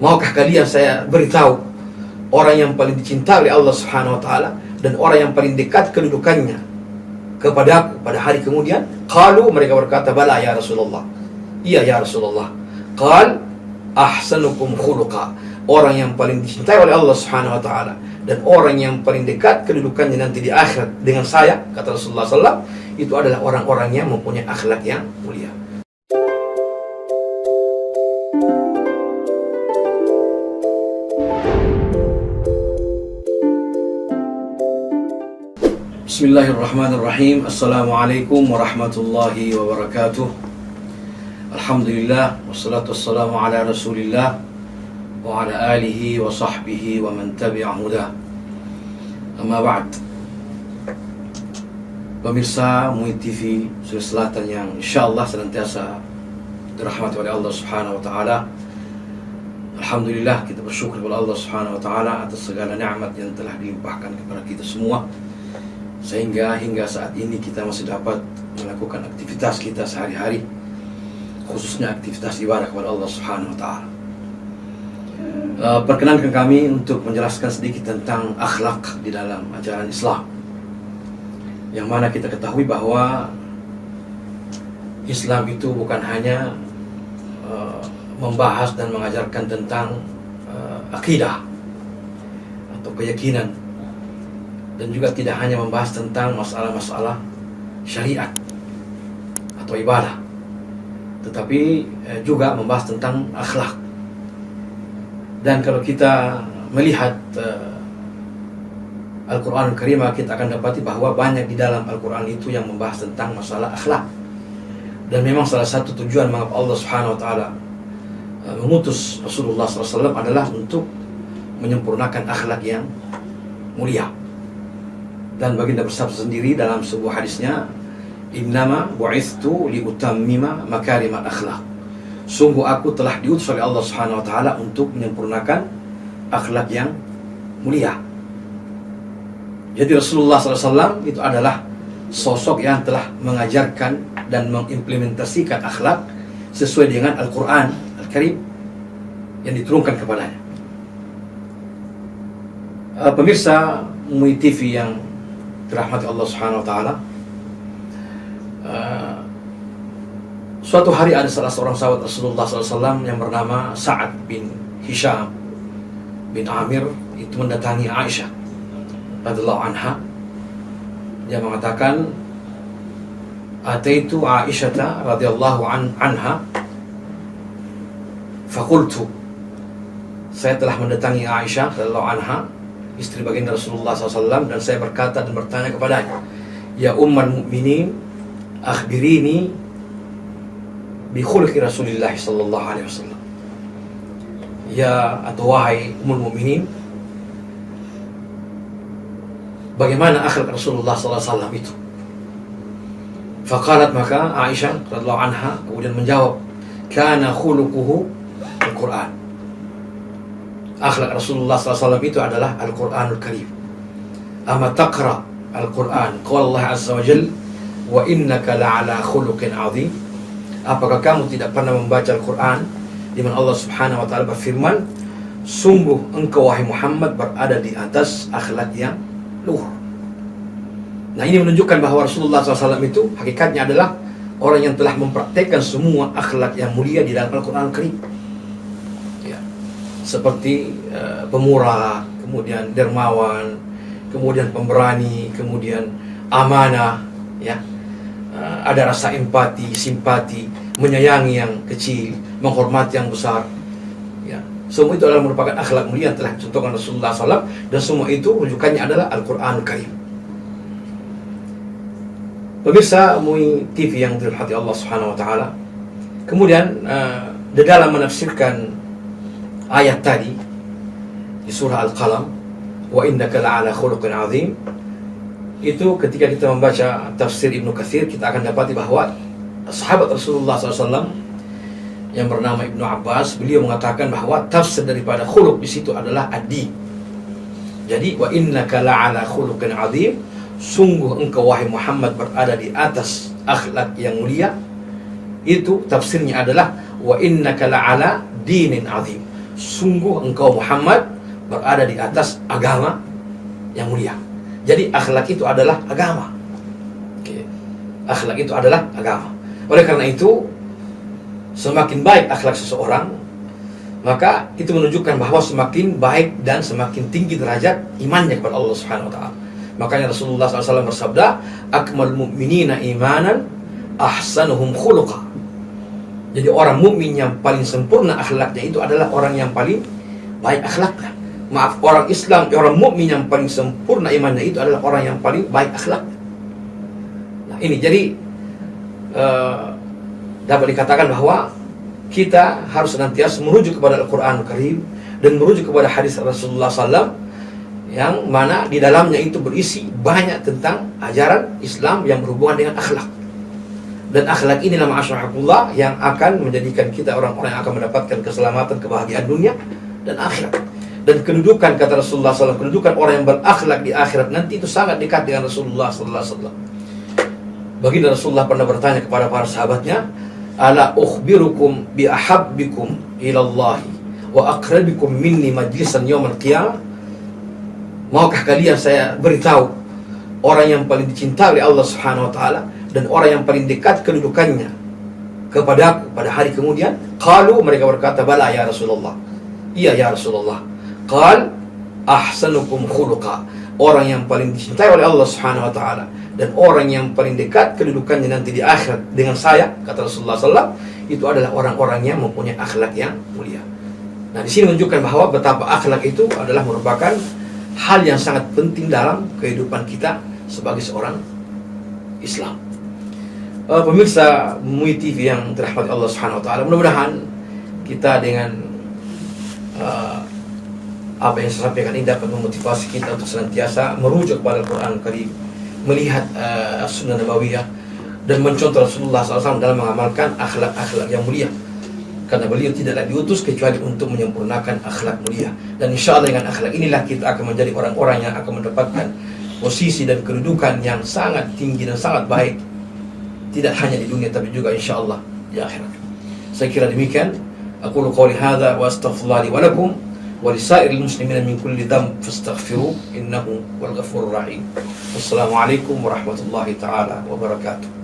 Maukah kalian saya beritahu orang yang paling dicintai oleh Allah Subhanahu wa taala dan orang yang paling dekat kedudukannya kepadaku pada hari kemudian? Qalu, mereka berkata, bala ya Rasulullah. Iya ya Rasulullah. Qal ahsanukum khuluqa, orang yang paling dicintai oleh Allah Subhanahu wa taala dan orang yang paling dekat kedudukannya nanti di akhirat dengan saya, kata Rasulullah SAW, itu adalah orang-orang yang mempunyai akhlak yang mulia. Bismillahirrahmanirrahim. Assalamualaikum warahmatullahi wabarakatuh. Alhamdulillah, wassalatu wassalamu ala Rasulillah wa ala alihi wa sahbihi wa man tabi'a hudah. Amma ba'd. Pemirsa MUI TV Sulawesi Selatan yang insyaallah senantiasa dirahmati oleh Allah Subhanahu wa taala. Alhamdulillah, kita bersyukur kepada Allah Subhanahu wa taala atas segala nikmat yang telah dilimpahkan kepada kita semua, sehingga hingga saat ini kita masih dapat melakukan aktivitas kita sehari-hari, khususnya aktivitas ibadah kepada Allah Subhanahu wa taala. Perkenankan kami untuk menjelaskan sedikit tentang akhlak di dalam ajaran Islam, yang mana kita ketahui bahwa Islam itu bukan hanya membahas dan mengajarkan tentang akidah atau keyakinan, dan juga tidak hanya membahas tentang masalah-masalah syariat atau ibadah, tetapi juga membahas tentang akhlak. Dan kalau kita melihat Al-Quran Al-Karim, kita akan dapati bahwa banyak di dalam Al-Quran itu yang membahas tentang masalah akhlak. Dan memang salah satu tujuan mengapa Allah Subhanahu wa taala mengutus Rasulullah SAW adalah untuk menyempurnakan akhlak yang mulia. Dan baginda bersabda sendiri dalam sebuah hadisnya, innama bu'ithtu liutammima makarimal akhlak. Sungguh aku telah diutus oleh Allah Subhanahu wa taala untuk menyempurnakan akhlak yang mulia. Jadi Rasulullah SAW itu adalah sosok yang telah mengajarkan dan mengimplementasikan akhlak sesuai dengan Al-Quran Al-Karim yang diturunkan kepadanya. Pemirsa MUI TV yang dirahmati Allah Subhanahu wa taala, suatu hari ada salah seorang sahabat Rasulullah SAW yang bernama Sa'ad bin Hisham bin Amir itu mendatangi Aisyah radhiyallahu anha. Dia mengatakan, ataitu Aisyah radhiyallahu anha faqultu, saya telah mendatangi Aisyah radhiyallahu anha, istri baginda Rasulullah SAW, dan saya berkata dan bertanya kepadanya, ya ummul mukminin, akhbirini bi khuluqi Rasulillah sallallahu alaihi wasallam. Ya, atau wahai ummul mukminin, bagaimana akhlak Rasulullah sallallahu alaihi wasallam itu? Faqalat, maka Aisyah radhiyallahu anha kemudian menjawab, kana khuluquhu Al-Quran. Akhlak Rasulullah sallallahu alaihi wasallam itu adalah Al-Quranul Karim. Ama taqra Al-Quran, qala Allah azza wa jalla, wa innaka la'ala khuluqin 'azim. Apakah kamu tidak pernah membaca Al-Quran di mana Allah Subhanahu wa taala berfirman, sungguh engkau wahai Muhammad berada di atas akhlak yang luhur. Nah, ini menunjukkan bahwa Rasulullah SAW itu hakikatnya adalah orang yang telah mempraktekkan semua akhlak yang mulia di dalam Al-Quran Al-Karim, ya. Seperti pemurah, kemudian dermawan, kemudian pemberani, kemudian amanah, ya. Ada rasa empati, simpati, menyayangi yang kecil, menghormati yang besar, ya. Semua itu adalah merupakan akhlak mulia yang telah dicontohkan Rasulullah SAW, dan semua itu rujukannya adalah Al-Quran Al-Karim. Pemirsa MUI TV yang dirahmati Allah Subhanahu wa taala, kemudian di dalam menafsirkan ayat tadi di surah Al-Qalam, wa innaka la'ala khuluqin 'azim, itu ketika kita membaca tafsir Ibnu Katsir, kita akan dapati bahwa sahabat Rasulullah SAW yang bernama Ibnu Abbas, beliau mengatakan bahwa tafsir daripada khuluq di situ adalah ad-din. Jadi wa innaka la'ala khuluqin 'azim, sungguh engkau wahai Muhammad berada di atas akhlak yang mulia. Itu tafsirnya adalah wa innaka la'ala dinin 'azim, sungguh engkau Muhammad berada di atas agama yang mulia. Jadi akhlak itu adalah agama. Oke. Akhlak itu adalah agama. Oleh karena itu, semakin baik akhlak seseorang, maka itu menunjukkan bahwa semakin baik dan semakin tinggi derajat imannya kepada Allah Subhanahu wa taala. Makanya Rasulullah SAW bersabda, akmal mu'minina imanan ahsanuhum khuluqa. Jadi orang mukmin yang paling sempurna akhlaknya itu adalah orang yang paling baik akhlaknya. Maaf, orang Islam, orang mukmin yang paling sempurna imannya itu adalah orang yang paling baik akhlaknya. Nah ini jadi dapat dikatakan bahwa kita harus senantiasa merujuk kepada Al-Quran Al-Karim dan merujuk kepada hadis Rasulullah SAW, yang mana di dalamnya itu berisi banyak tentang ajaran Islam yang berhubungan dengan akhlak. Dan akhlak inilah ma'asyarakullah yang akan menjadikan kita orang-orang yang akan mendapatkan keselamatan, kebahagiaan dunia dan akhirat. Dan kedudukan, kata Rasulullah SAW, kedudukan orang yang berakhlak di akhirat nanti itu sangat dekat dengan Rasulullah SAW. Baginda Rasulullah pernah bertanya kepada para sahabatnya, ala ukhbirukum bi ahabbikum ilallahi wa aqrabikum minni majlisan yawmal qiyamah. Maukah kalian saya beritahu orang yang paling dicintai oleh Allah Subhanahu wa taala dan orang yang paling dekat kedudukannya kepadaku pada hari kemudian? Qalu, mereka berkata, bala ya Rasulullah. Iya ya Rasulullah. Qal ahsanukum khuluqa. Orang yang paling dicintai oleh Allah Subhanahu wa taala dan orang yang paling dekat kedudukannya nanti di akhirat dengan saya, kata Rasulullah SAW, itu adalah orang-orang yang mempunyai akhlak yang mulia. Nah, di sini menunjukkan bahwa betapa akhlak itu adalah merupakan hal yang sangat penting dalam kehidupan kita sebagai seorang Islam. Pemirsa MUI TV yang dirahmati Allah Subhanahu wa taala, mudah-mudahan kita dengan apa yang saya sampaikan ini dapat memotivasi kita untuk senantiasa merujuk kepada Al-Quran Al-Karim, melihat Sunnah Nabawiyah, dan mencontoh Rasulullah SAW dalam mengamalkan akhlak-akhlak yang mulia. Karena beliau tidaklah diutus kecuali untuk menyempurnakan akhlak mulia. Dan insya Allah dengan akhlak inilah kita akan menjadi orang-orang yang akan mendapatkan posisi dan kedudukan yang sangat tinggi dan sangat baik, tidak hanya di dunia tapi juga insya Allah di akhirat. Saya kira demikian. Aqulu qawli hadza wa astaghfirullah li wa lakum wa lisairil muslimina min kulli dhanb fastaghfiruh innahu wal ghafurur rahim. Wassalamu alaikum warahmatullahi taala wabarakatuh.